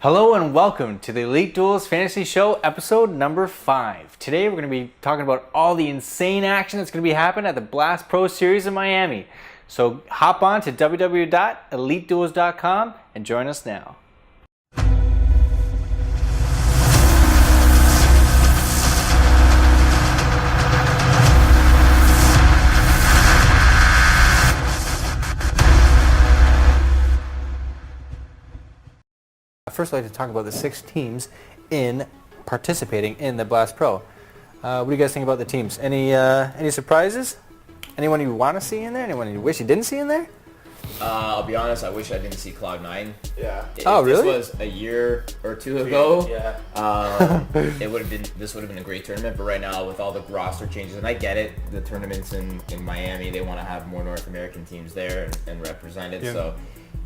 Hello and welcome to the EliteDuels Fantasy Show episode number 5. Today we're going to be talking about all the insane action that's going to be happening at the Blast Pro Series in Miami. So hop on to www.eliteduels.com and join us now. First, I'd like to talk about the 6 teams participating in the Blast Pro. What do you guys think about the teams? Any surprises? Anyone you want to see in there? Anyone you wish you didn't see in there? I'll be honest, I wish I didn't see Cloud9. Yeah. If really? This was a year or two ago. Yeah. This would have been a great tournament. But right now, with all the roster changes, and I get it, the tournaments in Miami, they want to have more North American teams there and represented. Yeah. So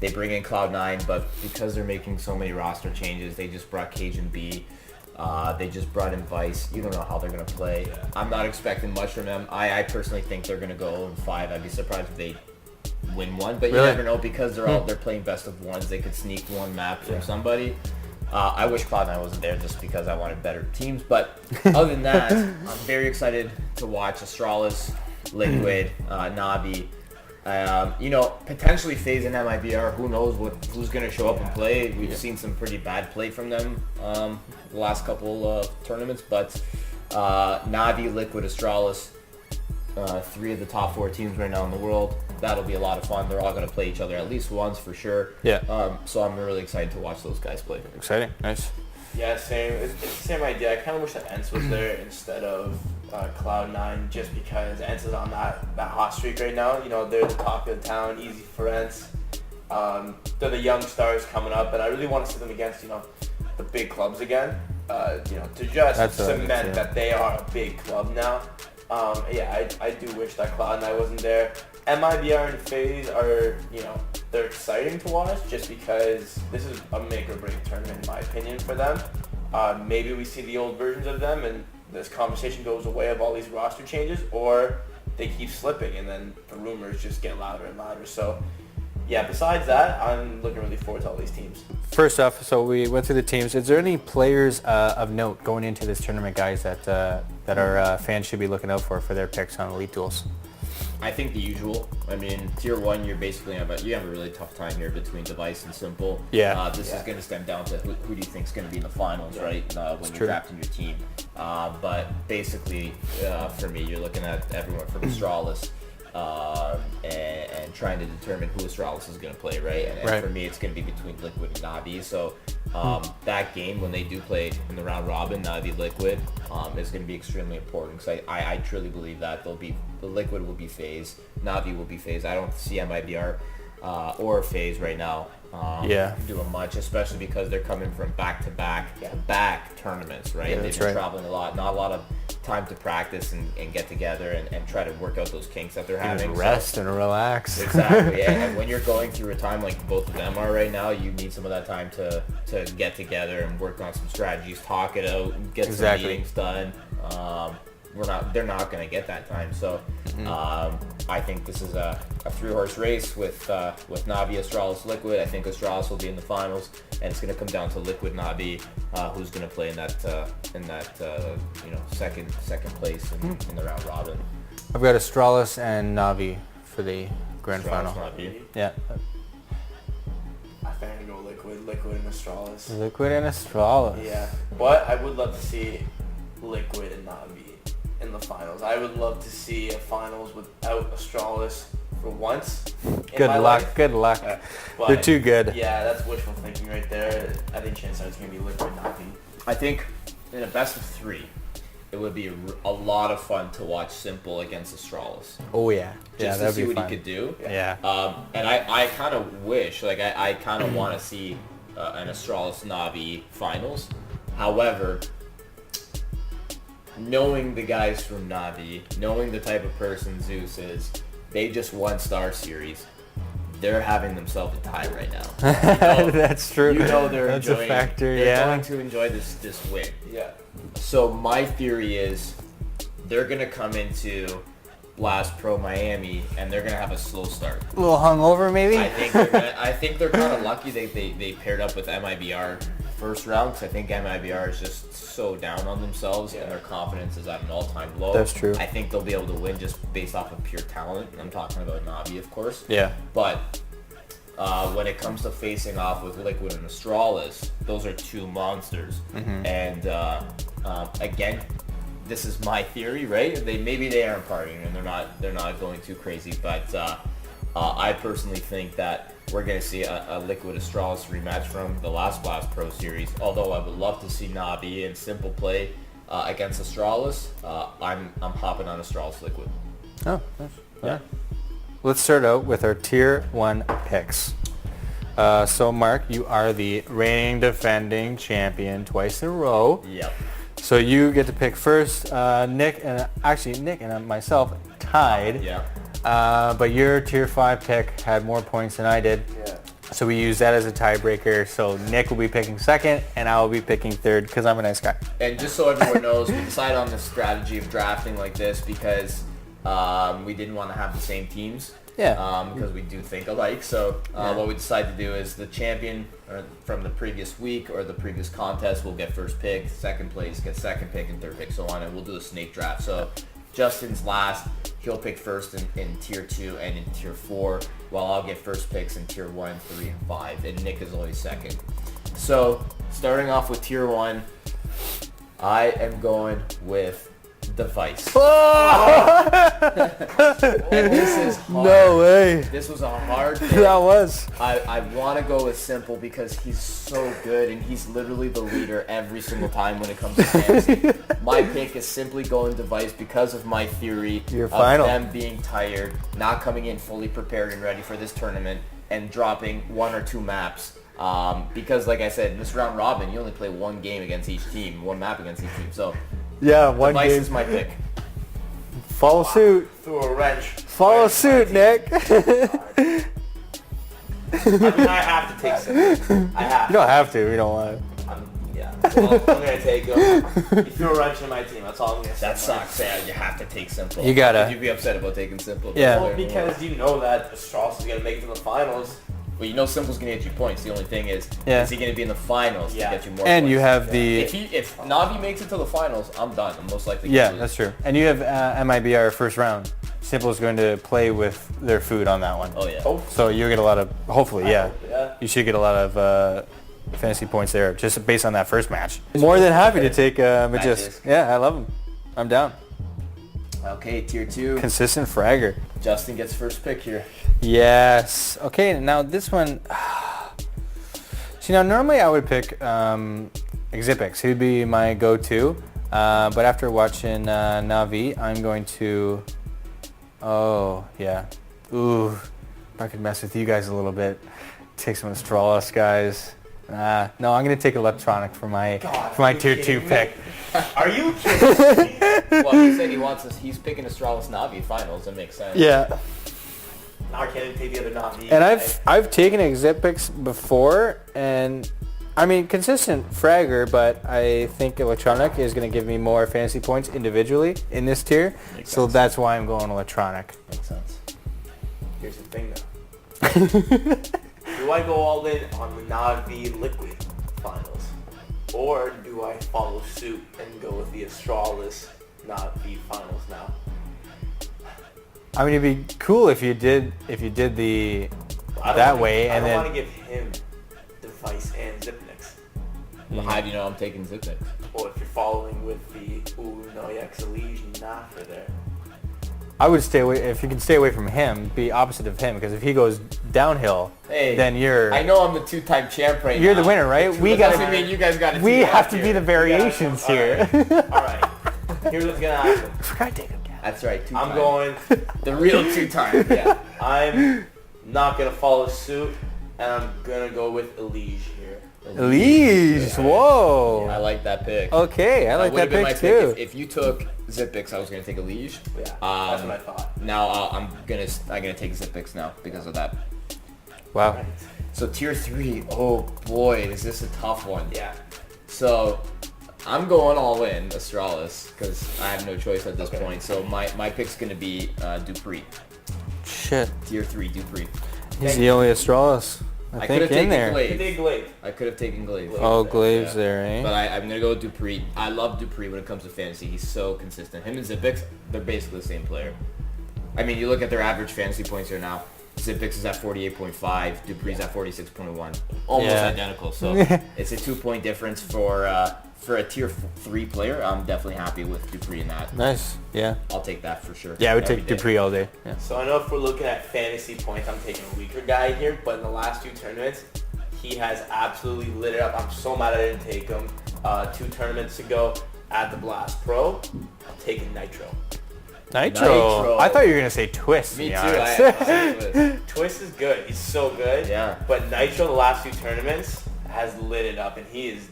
they bring in Cloud9, but because they're making so many roster changes, they just brought Cajun B. They just brought in VEUS. You don't know how they're going to play. Yeah. I'm not expecting much from them. I personally think they're going to go 0-5. I'd be surprised if they win one, but you never know because they're playing best of ones. They could sneak one map from somebody. I wish Cloud9 wasn't there just because I wanted better teams. But other than that, I'm very excited to watch Astralis, Liquid, Navi. Potentially FaZe and MIBR. Who knows who's going to show up and play? We've seen some pretty bad play from them the last couple of tournaments. But Navi, Liquid, Astralis, 3 of the top 4 teams right now in the world. That'll be a lot of fun. They're all going to play each other at least once for sure. Yeah. So I'm really excited to watch those guys play. Exciting. Nice. Yeah, same. It's the same idea. I kind of wish that EnCe was there instead of Cloud9, just because EnCe is on that hot streak right now. You know, they're the talk of the town, easy for EnCe. They're the young stars coming up, and I really want to see them against, the big clubs again. To just cement that they are a big club now. I do wish that Cloud9 wasn't there. MIBR and FaZe are, they're exciting to watch just because this is a make or break tournament in my opinion for them. Maybe we see the old versions of them and this conversation goes away of all these roster changes, or they keep slipping and then the rumors just get louder and louder. So yeah, besides that, I'm looking really forward to all these teams. First off, so we went through the teams. Is there any players of note going into this tournament, guys, that our fans should be looking out for their picks on EliteDuels? I think the usual. I mean, tier 1, you have a really tough time here between dev1ce and s1mple. Yeah. This is going to stem down to who do you think is going to be in the finals, right? When you're drafting your team. But basically, for me, you're looking at everyone from Astralis and trying to determine who Astralis is going to play, right? And for me, it's going to be between Liquid and Navi. So that game, when they do play in the round robin, Navi Liquid, is going to be extremely important because I truly believe that the Liquid will be FaZe, Navi will be FaZe. I don't see MIBR or FaZe right now doing much, especially because they're coming from back-to-back tournaments, right? Yeah, they've been traveling a lot, not a lot of time to practice and get together and try to work out those kinks that they're having. Rest and relax. Exactly. And when you're going through a time like both of them are right now, you need some of that time to get together and work on some strategies, talk it out, get some meetings done. They're not going to get that time. So I think this is a 3-horse race with Navi, Astralis, Liquid. I think Astralis will be in the finals, and it's going to come down to Liquid, Navi, who's going to play in that second place in the round robin. I've got Astralis and Navi for the grand final. Navi. Yeah. I think I'm going to go Liquid and Astralis. Liquid and Astralis. Yeah, but I would love to see Liquid and Navi in the finals. I would love to see a finals without Astralis for once. Good luck. They're too good. Yeah, that's wishful thinking right there. I think chances are it's going to be Liquid, Navi. I think in a best of 3, it would be a lot of fun to watch s1mple against Astralis. Oh yeah. Just to see what he could do. Yeah. And I kind of wish, I kind of want to see an Astralis Navi finals. However, knowing the guys from Navi, knowing the type of person ZEUS is, they just won Star Series. They're having themselves a time right now. That's true. That's a factor. They're going to enjoy this win. Yeah. So my theory is they're going to come into Blast Pro Miami and they're going to have a slow start. A little hungover maybe? I think they're kind of lucky they paired up with MIBR first round because I think MIBR is just so down on themselves and their confidence is at an all-time low. That's true. I think they'll be able to win just based off of pure talent. I'm talking about Navi, of course. Yeah. But when it comes to facing off with Liquid and Astralis, those are two monsters. And again, this is my theory, right? Maybe they aren't partying and they're not going too crazy, but I personally think that we're going to see a Liquid Astralis rematch from the last Blast Pro series. Although I would love to see Navi and s1mple play against Astralis, I'm hopping on Astralis Liquid. Oh, nice. Yeah. Let's start out with our Tier 1 picks. So Mark, you are the reigning defending champion twice in a row. Yep. So you get to pick first. Nick and myself tied. Yeah. But your Tier 5 pick had more points than I did. Yeah. So we use that as a tiebreaker. So Nick will be picking second, and I will be picking third because I'm a nice guy. And just so everyone knows, we decided on this strategy of drafting like this because we didn't want to have the same teams. Yeah. Because we do think alike. So what we decided to do is the champion from the previous week or the previous contest will get first pick, second place gets second pick, and third pick, so on. And we'll do a snake draft. So Justin's last. He'll pick first in Tier 2 and in Tier 4, while I'll get first picks in Tier 1, 3, and 5. And Nick is always second. So starting off with Tier 1, I am going with dev1ce. And this is hard. No way. This was a hard pick. That was. I want to go with s1mple because he's so good and he's literally the leader every single time when it comes to fantasy. My pick is simply going dev1ce because of my theory of them being tired, not coming in fully prepared and ready for this tournament, and dropping 1 or 2 maps. Because like I said, in this round robin, you only play one game against each team, one map against each team. So yeah, one dev1ce game. is my pick. Follow suit. Threw a wrench. Follow suit, Nick. I mean, I have to take s1mple. I have. You don't have to. We don't want to. Yeah. Well, I'm gonna take him. You threw a wrench in my team. That's all I'm gonna say. That sucks. Yeah, you have to take s1mple. You gotta. You'd be upset about taking s1mple. Yeah. Well, because you know that Astralis is gonna make it to the finals. Well, you know s1mple's gonna get you points. The only thing is he gonna be in the finals to get you more and points? You have the... If Navi makes it to the finals, I'm done. I'm most likely Yeah, gonna lose. that's true. And you have MIBR first round. s1mple is going to play with their food on that one. Oh, yeah. So you get a lot of... Hopefully, yeah. Yeah. You should get a lot of fantasy points there just based on that first match. More than happy to take Magisk. Yeah, I love him. I'm down. Okay, Tier 2. Consistent fragger. Justin gets first pick here. Yes. Okay, now this one... See, now normally I would pick Xipix. He'd be my go-to. But after watching Navi, I'm going to... Oh, yeah. Ooh. If I could mess with you guys a little bit. Take some Astralis, guys. No, I'm going to take Electronic for my Tier 2 pick. Are you kidding me? Well, he said he wants us. He's picking Astralis Navi finals. That makes sense. Yeah. Now I can't even take the other Navi. And I've taken Xipix before, and I mean consistent fragger, but I think Electronic is going to give me more fantasy points individually in this tier. Makes so sense. that's why I'm going Electronic. Makes sense. Here's the thing though. Do I go all in on the Navi Liquid finals? Or do I follow suit and go with the Astralis Navi finals now? I mean, it'd be cool if you did the that way, and I then don't want to give him dev1ce and Xipix. Well, how do you know I'm taking Zipix? Or if you're following with the EliteDuels Analyst there. I would stay away. If you can stay away from him, be opposite of him, because if he goes downhill, then you're. I know I'm the 2-time champ right now. You're the winner, right? We doesn't mean you guys got to. We have to be the variations here. All right. Here's what's gonna happen. I forgot to take him. That's right. 2-time. I'm going. The real 2-time. Yeah. I'm not gonna follow suit, and I'm gonna go with Elige here. Elige, whoe. I like that pick. Okay, I like that pick too. If you took Zipix, I was gonna take Elige. Yeah, that's what I thought. Now I'm gonna take Zipix now because of that. Wow. Right. So Tier 3, oh boy, is this a tough one. Yeah. So I'm going all in Astralis because I have no choice at this point. So my pick's gonna be DUPREEH. Shit. Tier 3 DUPREEH. He's the only Astralis. I could have think in taken there. Glaive. I could have taken Glaive. Oh, Glaive's there, eh? But I'm going to go with DUPREEH. I love DUPREEH when it comes to fantasy. He's so consistent. Him and ZipX, they're basically the same player. I mean, you look at their average fantasy points here now. ZipX is at 48.5. DUPREEH's at 46.1. Almost identical. So it's a 2-point difference for a tier 3 player. I'm definitely happy with DUPREEH in that. Nice. Yeah. I'll take that for sure. Yeah, I would take DUPREEH all day. Yeah. So I know if we're looking at fantasy points, I'm taking a weaker guy here, but in the last 2 tournaments, he has absolutely lit it up. I'm so mad I didn't take him 2 tournaments ago at the Blast Pro. I'm taking NITRO. NITRO. I thought you were going to say Twist. Me too. Twist is good. He's so good. Yeah. But NITRO, the last 2 tournaments, has lit it up, and he's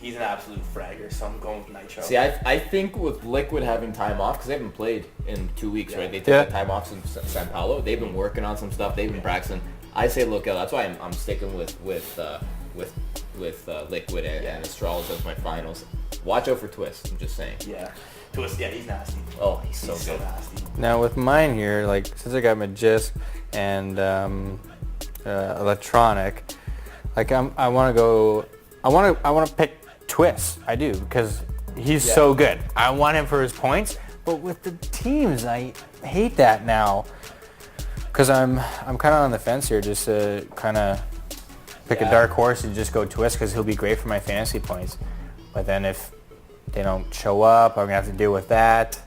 an absolute fragger, so I'm going with NITRO. See, I think with Liquid having time off, because they haven't played in 2 weeks, right? They took the time off in San Paulo. They've been working on some stuff. They've been practicing. I say look out. That's why I'm sticking with Liquid and Astralis as my finals. Watch out for Twist. I'm just saying. Yeah. Twist, he's nasty. Oh, he's so nasty. Now with mine here, like since I got MAGSIK and Electronic, like I want to pick Twist. I do because he's so good. I want him for his points, but with the teams, I hate that now because I'm kind of on the fence here, just to kind of pick a dark horse and just go Twist because he'll be great for my fantasy points. But then if they don't show up, I'm gonna have to deal with that.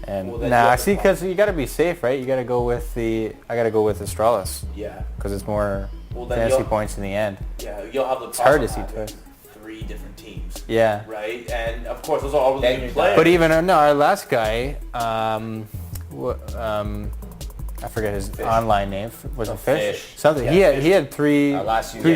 And see, because you gotta be safe, right? You gotta go with I gotta go with Astralis. Yeah. Because it's more fantasy points in the end. Yeah, you'll have the. It's hard to see Twist. 3 different teams. Yeah. Right, and of course those are all really good players. But even our last guy, I forget his online name. Was it Fish? Something. Yeah, he had 3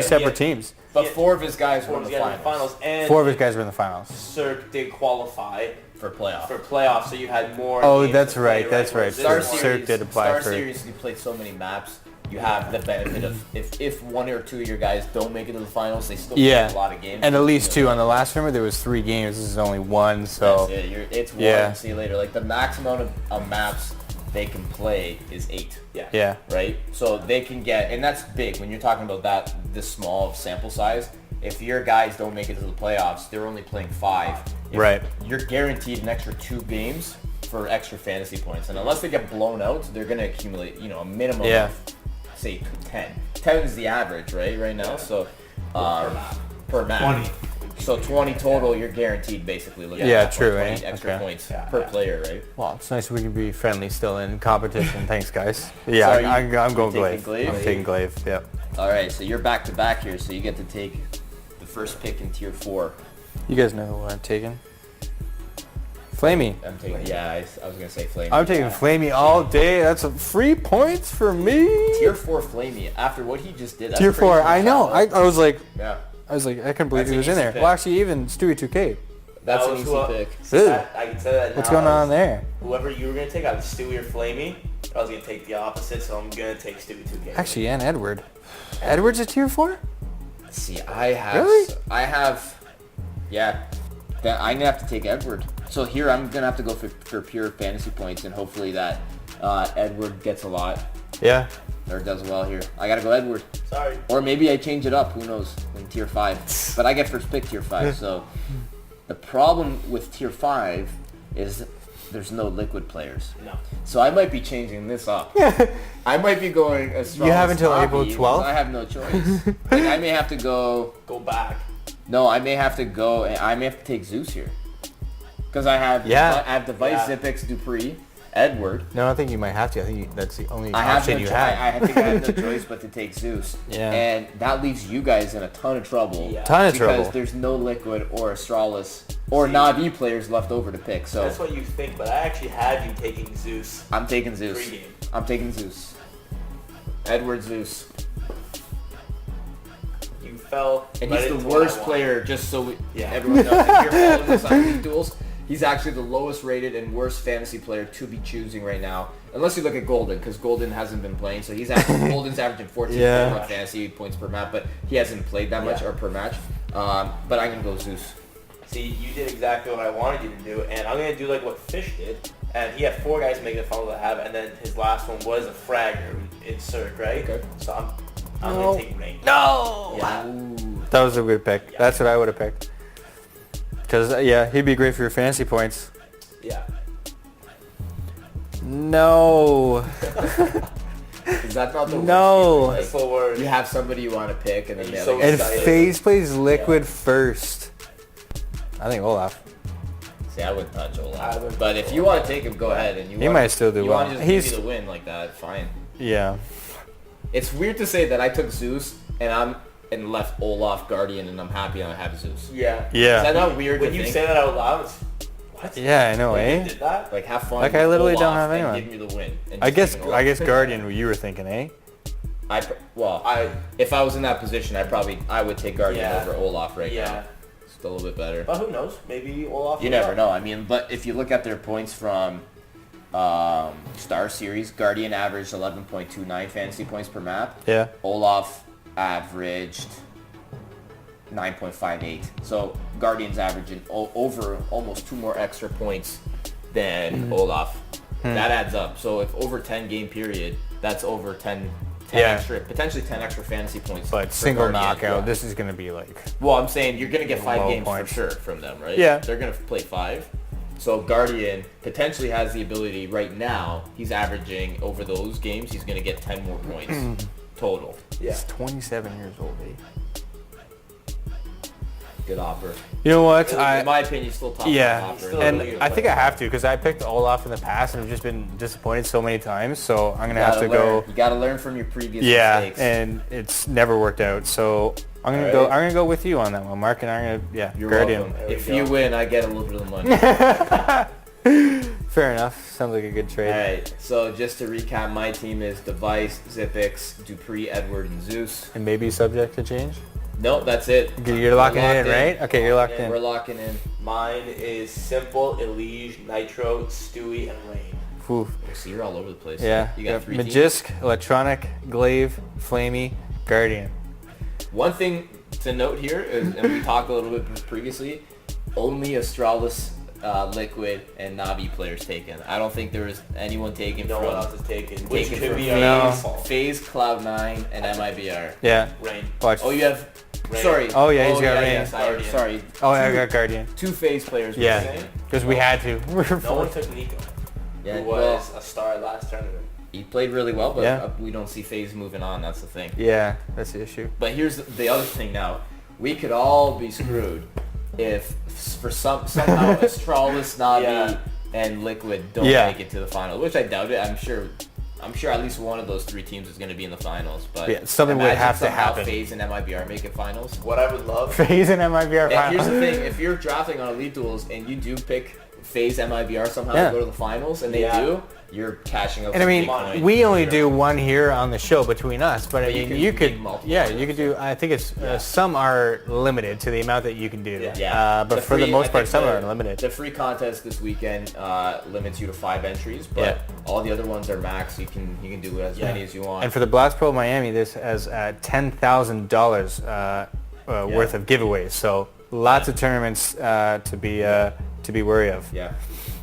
separate teams. But 4 of his guys were in the finals. And 4 of his guys were in the finals. Cirque did qualify for playoffs. So you had more. Oh, that's right. That's right. Cirque did apply for. Star Series, you played so many maps. You have the benefit of if 1 or 2 of your guys don't make it to the finals, they still play a lot of games. And at least 2 on the last tournament. There was 3 games. This is only 1. So that's it. It's 1. See you later. Like the maximum of maps they can play is 8. Yeah. Right? So they can get, and that's big when you're talking about this small of sample size. If your guys don't make it to the playoffs, they're only playing 5. Right. You're guaranteed an extra 2 games for extra fantasy points. And unless they get blown out, they're going to accumulate, a minimum of, say, 10. 10 is the average, right now? So per map. 20. So 20 total, you're guaranteed basically looking at 20 extra points per player, right? Well, it's nice we can be friendly still in competition. Thanks, guys. Yeah, I'm going Glaive. I'm taking Glaive, yep. All right, so you're back-to-back here, so you get to take the first pick in Tier 4. You guys know who I'm taking. Flamey. I'm taking, I was going to say Flamey. I'm taking Flamey all day. That's 3 points for me. Tier 4 Flamey, after what he just did. That's Tier 4, I know. I was like... Yeah. I was like, I couldn't believe he was in there. Pick. Well, actually, even Stewie 2K. That's an easy pick. I can say that now. What's going on there? Whoever you were going to take, either Stewie or Flamey, I was going to take the opposite, so I'm going to take Stewie 2K. Actually, and Edward. Edward's a Tier 4? See, I have... Really? I'm going to have to take Edward. So here, I'm going to have to go for pure fantasy points, and hopefully that Edward gets a lot. Yeah. Or does well here. I gotta go Edward. Sorry. Or maybe I change it up. Who knows? In Tier 5. But I get first pick Tier 5. So the problem with Tier 5 is there's no Liquid players. No. So I might be changing this up. I might be going as strong. You have as until Bobby, April 12th? I have no choice. Like I may have to go back. No, I may have to go. I may have to take ZEUS here. Because I have DUPREEH, ZipX, DUPREEH, Edward. No, I think you might have to. I think that's the only option you have. I think I have no choice but to take ZEUS. Yeah. And that leaves you guys in a ton of trouble. Yeah. Because there's no Liquid or Astralis or Na'Vi players left over to pick. So that's what you think, but I actually had you taking ZEUS. I'm taking ZEUS. Pre-game. I'm taking ZEUS. Edward ZEUS. You fell. And he's the worst player, just so everyone knows. If you're following this on EliteDuels, he's actually the lowest rated and worst fantasy player to be choosing right now. Unless you look at Golden, because Golden hasn't been playing. So Golden's averaging 14 fantasy points per map, but he hasn't played that much or per match. But I'm going to go ZEUS. See, you did exactly what I wanted you to do, and I'm going to do like what Fish did. And he had 4 guys make the final to have, and then his last one was a fragger in Cirque, right? Okay. So I'm going to take Rain. No! Yeah. That was a good pick. Yeah. That's what I would have picked. Because, yeah, he'd be great for your fantasy points. Yeah. No. Is that not the no. Worst? Like, you have somebody you want to pick, and then the other and FaZe plays Liquid first. I think Olaf. See, I wouldn't touch Olaf. But if you want to take him, go ahead. And he might still do well. Want to just give you the win like that, fine. Yeah. It's weird to say that I took ZEUS and left Olaf Guardian, and I'm happy I have ZEUS. Yeah. Yeah. Is that not weird when to you think? say that out loud? It's, what? Yeah, I know, like, eh? You did that? Like, have fun. Like, I literally Olaf don't have and anyone. Give me the win. I guess Guardian. You were thinking, eh? If I was in that position, I would take Guardian over Olaf right now. It's a little bit better. But who knows? Maybe Olaf. You never know. I mean, but if you look at their points from Star Series, Guardian averaged 11.29 fantasy points per map. Yeah. Olaf averaged 9.58. So Guardian's averaging over almost 2 more extra points than Olaf. That adds up. So if over 10 game period, that's over 10 extra, potentially 10 extra fantasy points. But single knockout, this is going to be like... Well, I'm saying you're going to get 5 games points. for sure from them, right? Yeah. They're going to play 5. So Guardian potentially has the ability right now, he's averaging over those games, he's going to get 10 more points total. Yeah. He's 27 years old, eh? Good offer. You know what? In my opinion, still top offer. And I think I have to because I picked Olaf in the past and I've just been disappointed so many times. So I'm gonna have to go. You gotta learn from your previous mistakes. And it's never worked out. So I'm gonna go. I'm gonna go with you on that one, Mark. And I'm gonna You're Guardian. welcome. If you win, I get a little bit of money. Fair enough. Sounds like a good trade. All right. So just to recap, my team is dev1ce, ZEUS, DUPREEH, Edward, and ZEUS. And maybe subject to change. Nope, that's it. You're locking it in, right? Okay, you're locked in. We're locking in. Mine is s1mple, EliteDuels, NITRO, Stewie, and Rain. Oof. So you're all over the place. Yeah. You got 3 teams. MAGSIK, Electronic, Glaive, Flamey, Guardian. One thing to note here is, and we talked a little bit previously, only Astralis, Liquid, and Navi players taken. I don't think there was anyone taken No from... one else is taken. Which could be FaZe, Cloud9, and MIBR. Yeah. Rain. Watch. Oh, you have... Rain. Sorry. Oh, yeah, he's got Rain. Yes, sorry. Oh, yeah, I got Guardian. 2 FaZe players. Yeah, because we had to. No one took NiKo, who was a star last tournament. He played really well, but we don't see FaZe moving on. That's the thing. Yeah, that's the issue. But here's the other thing now. We could all be screwed if for somehow Astralis, Navi, and Liquid don't make it to the final, which I doubt it. I'm sure at least one of those 3 teams is going to be in the finals. But something would have to happen. FaZe and MIBR make it finals. What I would love... FaZe and MIBR finals. Here's the thing. If you're drafting on EliteDuels and you do pick FaZe MIBR somehow to go to the finals, and they do, you're cashing up. And I mean, we only do one here on the show between us, but I mean, you could do. I think it's some are limited to the amount that you can do. Yeah. But for the most part, some are unlimited. The free contest this weekend limits you to 5 entries, but all the other ones are max. You can do as many as you want. And for the Blast Pro Miami, this has $10,000 worth of giveaways. So lots of tournaments to be wary of. Yeah.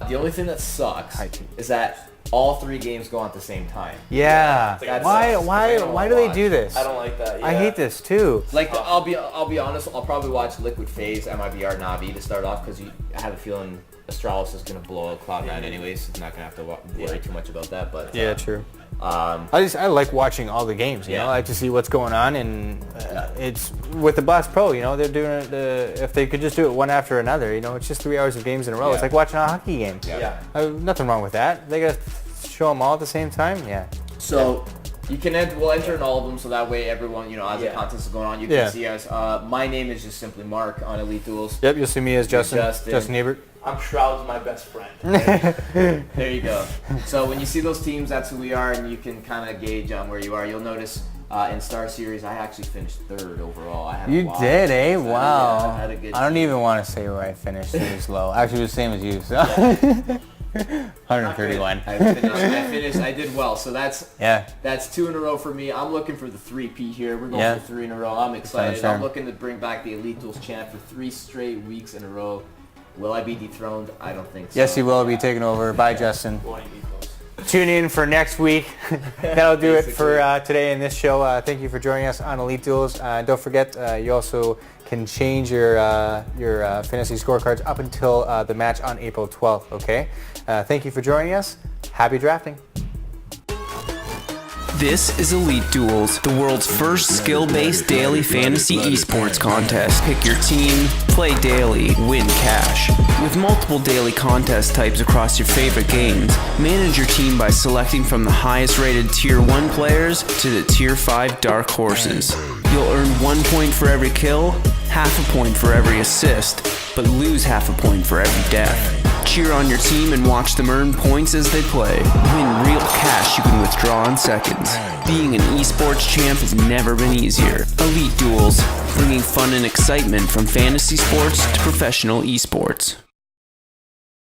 The only thing that sucks is that all 3 games go on at the same time. Yeah. Why do they do this? I don't like that. Yeah. I hate this too. Like I'll be honest. I'll probably watch Liquid, FaZe, MIBR, Navi to start off because I have a feeling Astralis is gonna blow out Cloud9 anyways. So I'm not gonna have to worry too much about that. But true. I like watching all the games. You know, I like to see what's going on, and it's with the Blast Pro. You know, they're doing it. If they could just do it one after another, you know, it's just 3 hours of games in a row. It's like watching a hockey game. Nothing wrong with that. They gotta show them all at the same time. Yeah. So you can we'll enter in all of them, so that way everyone, you know, as the contest is going on, you can see us. My name is just simply Mark on EliteDuels. Yep, you'll see me as Justin Ebert. I'm Shroud's my best friend. There you go. So when you see those teams, that's who we are, and you can kind of gauge on where you are. You'll notice in Star Series, I actually finished 3rd overall. You did, eh? So wow. I had a good I don't even want to say where I finished. It was low. Actually, it was the same as you. So. 131. I did well. So that's 2 in a row for me. I'm looking for the 3-peat here. We're going for 3 in a row. I'm excited. I'm looking to bring back the EliteDuels champ for 3 straight weeks in a row. Will I be dethroned? I don't think so. Yes, you will be taken over by Justin. tune in for next week. That'll do it for today in this show. Thank you for joining us on Elite Duels. Don't forget, you also can change your fantasy scorecards up until the match on April 12th, okay? Thank you for joining us. Happy drafting. This is Elite Duels, the world's first skill-based daily fantasy esports contest. Pick your team, play daily, win cash. With multiple daily contest types across your favorite games, manage your team by selecting from the highest rated Tier 1 players to the Tier 5 dark horses. You'll earn 1 point for every kill, half a point for every assist, but lose half a point for every death. Cheer on your team and watch them earn points as they play. Win real cash you can withdraw in seconds. Being an esports champ has never been easier. Elite Duels, bringing fun and excitement from fantasy sports to professional esports.